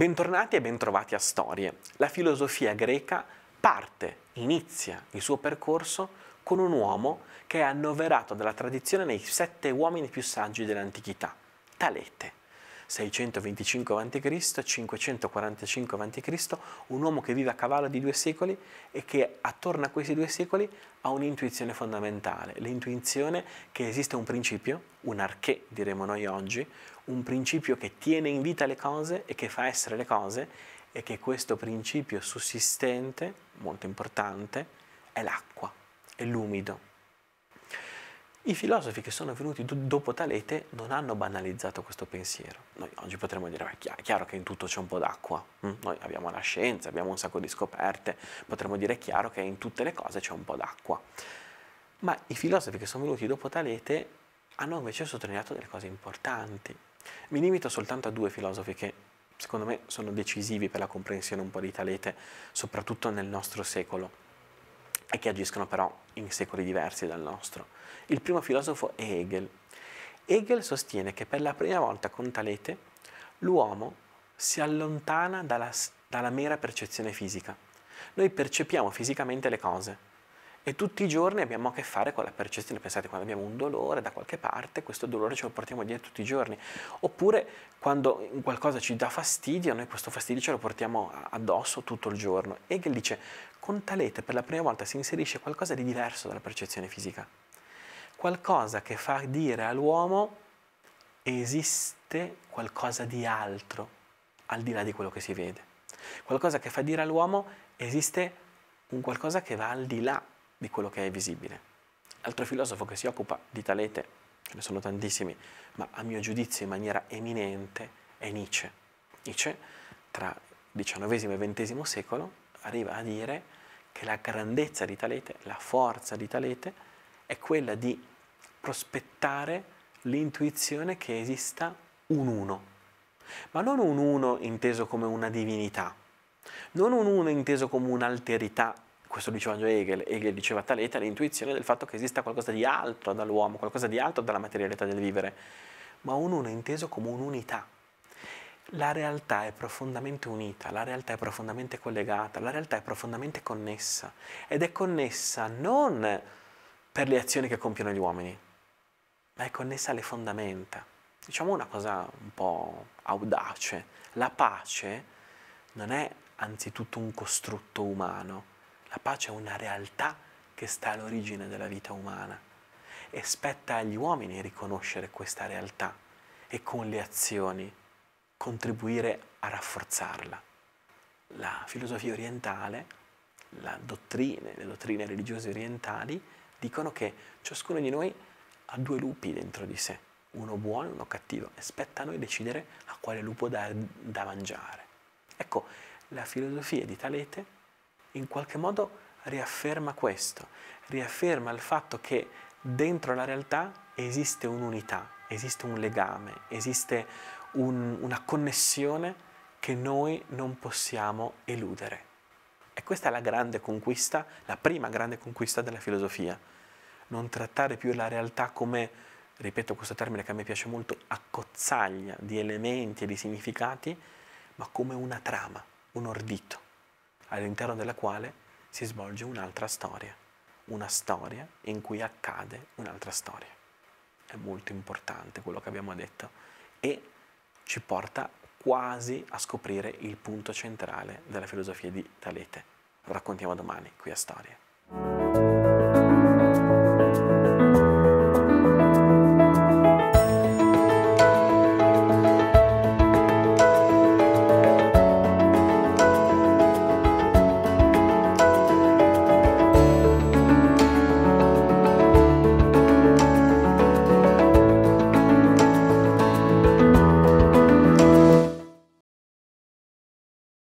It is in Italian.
Bentornati e bentrovati a Storie. La filosofia greca inizia il suo percorso con un uomo che è annoverato dalla tradizione nei 7 uomini più saggi dell'antichità, Talete. 625 a.C., 545 a.C., un uomo che vive a cavallo di 2 secoli e che attorno a questi 2 secoli ha un'intuizione fondamentale, l'intuizione che esiste un principio, un archè diremo noi oggi, un principio che tiene in vita le cose e che fa essere le cose, e che questo principio sussistente, molto importante, è l'acqua, è l'umido. I filosofi che sono venuti dopo Talete non hanno banalizzato questo pensiero. Noi oggi potremmo dire, è chiaro che in tutto c'è un po' d'acqua, noi abbiamo la scienza, abbiamo un sacco di scoperte, potremmo dire è chiaro che in tutte le cose c'è un po' d'acqua. Ma i filosofi che sono venuti dopo Talete hanno invece sottolineato delle cose importanti. Mi limito soltanto a 2 filosofi che secondo me sono decisivi per la comprensione un po' di Talete, soprattutto nel nostro secolo, e che agiscono però in secoli diversi dal nostro. Il primo filosofo è Hegel. Hegel sostiene che per la prima volta con Talete l'uomo si allontana dalla mera percezione fisica. Noi percepiamo fisicamente le cose e tutti i giorni abbiamo a che fare con la percezione. Pensate, quando abbiamo un dolore da qualche parte, questo dolore ce lo portiamo dietro tutti i giorni. Oppure quando qualcosa ci dà fastidio, noi questo fastidio ce lo portiamo addosso tutto il giorno. Hegel dice, con Talete per la prima volta si inserisce qualcosa di diverso dalla percezione fisica. Qualcosa che fa dire all'uomo esiste qualcosa di altro, al di là di quello che si vede. Qualcosa che fa dire all'uomo esiste un qualcosa che va al di là di quello che è visibile. Altro filosofo che si occupa di Talete, ce ne sono tantissimi, ma a mio giudizio in maniera eminente, è Nietzsche. Nietzsche, tra XIX e XX secolo, arriva a dire che la grandezza di Talete, la forza di Talete, è quella di prospettare l'intuizione che esista un uno, ma non un uno inteso come una divinità, non un uno inteso come un'alterità. Questo diceva già Hegel. Hegel diceva a Talete l'intuizione del fatto che esista qualcosa di altro dall'uomo, qualcosa di altro dalla materialità del vivere, ma un uno inteso come un'unità. La realtà è profondamente unita, la realtà è profondamente collegata, la realtà è profondamente connessa, ed è connessa non per le azioni che compiono gli uomini, ma è connessa alle fondamenta. Diciamo una cosa un po' audace: la pace non è anzitutto un costrutto umano, la pace è una realtà che sta all'origine della vita umana e spetta agli uomini riconoscere questa realtà e con le azioni contribuire a rafforzarla. La filosofia orientale, le dottrine religiose orientali dicono che ciascuno di noi ha 2 lupi dentro di sé, uno buono e uno cattivo, e spetta a noi decidere a quale lupo dare da mangiare. Ecco, la filosofia di Talete in qualche modo riafferma questo, riafferma il fatto che dentro la realtà esiste un'unità, esiste un legame, esiste una connessione che noi non possiamo eludere. E questa è la grande conquista, la prima grande conquista della filosofia. Non trattare più la realtà come, ripeto questo termine che a me piace molto, accozzaglia di elementi e di significati, ma come una trama, un ordito, all'interno della quale si svolge un'altra storia, una storia in cui accade un'altra storia. È molto importante quello che abbiamo detto e ci porta quasi a scoprire il punto centrale della filosofia di Talete. Lo raccontiamo domani qui a Storie.